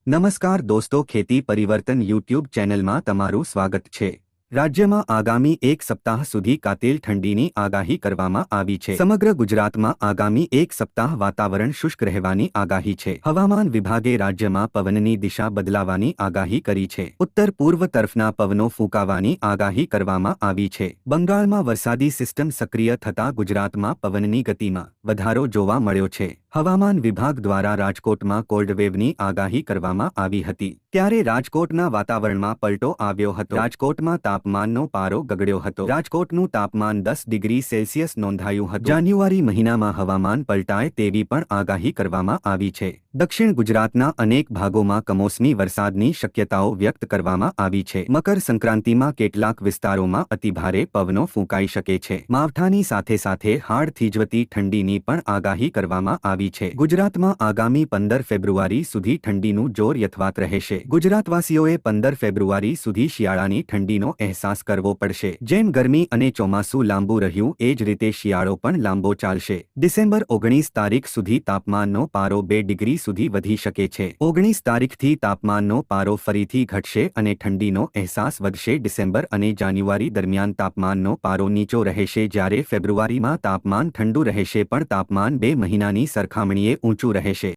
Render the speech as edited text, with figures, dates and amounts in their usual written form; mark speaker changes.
Speaker 1: નમસ્કાર દોસ્તો, ખેતી પરિવર્તન યુટ્યુબ ચેનલમાં તમારું સ્વાગત છે। રાજ્યમાં આગામી એક સપ્તાહ સુધી કાતિલ ઠંડીની આગાહી કરવામાં આવી છે। સમગ્ર ગુજરાતમાં આગામી એક સપ્તાહ વાતાવરણ શુષ્ક રહેવાની આગાહી છે। હવામાન વિભાગે રાજ્યમાં પવનની દિશા બદલાવાની આગાહી કરી છે। ઉત્તર પૂર્વ તરફના પવનો ફૂંકાવાની આગાહી કરવામાં આવી છે। બંગાળમાં વરસાદી સિસ્ટમ સક્રિય થતાં ગુજરાતમાં પવનની ગતિમાં વધારો જોવા મળ્યો છે। હવામાન વિભાગ દ્વારા રાજકોટમાં કોલ્ડવેવની આગાહી કરવામાં આવી હતી, ત્યારે રાજકોટના વાતાવરણમાં પલટો આવ્યો હતો। રાજકોટમાં તાપમાનનો પારો ગગડ્યો હતો। રાજકોટનું તાપમાન 10 ડિગ્રી સેલ્સિયસ નોંધાયું હતું। જાન્યુઆરી મહિનામાં હવામાન પલટાય તેવી પણ આગાહી કરવામાં આવી છે। દક્ષિણ ગુજરાતના અનેક ભાગોમાં કમોસમી વરસાદની શક્યતાઓ વ્યક્ત કરવામાં આવી છે। મકર સંક્રાંતિમાં કેટલાક વિસ્તારોમાં અતિભારે પવનો ફૂંકાઈ શકે છે। માવઠાની સાથે સાથે હાડ થીજવતી ઠંડીની પણ આગાહી કરવામાં આવી છે। ગુજરાતમાં આગામી 15 ફેબ્રુઆરી સુધી ઠંડીનું જોર યથાવત રહેશે। ગુજરાતવાસીઓએ 15 ફેબ્રુઆરી સુધી શિયાળાની ઠંડીનો અહેસાસ કરવો પડશે। જેમ ગરમી અને ચોમાસું લાંબુ રહ્યું એ જ રીતે શિયાળો પણ લાંબો ચાલશે। ડિસેમ્બર 19 તારીખ સુધી તાપમાનનો પારો 2 ડિગ્રી સુધી વધી શકે છે। 19 તારીખથી તાપમાનનો પારો ફરીથી ઘટશે અને ઠંડીનો અહેસાસ વધશે। ડિસેમ્બર અને જાન્યુઆરી દરમિયાન તાપમાનનો પારો નીચો રહેશે, જ્યારે ફેબ્રુઆરીમાં તાપમાન ઠંડુ રહેશે, પણ તાપમાન 2 મહિનાની સરખામણીએ ઊંચું રહેશે।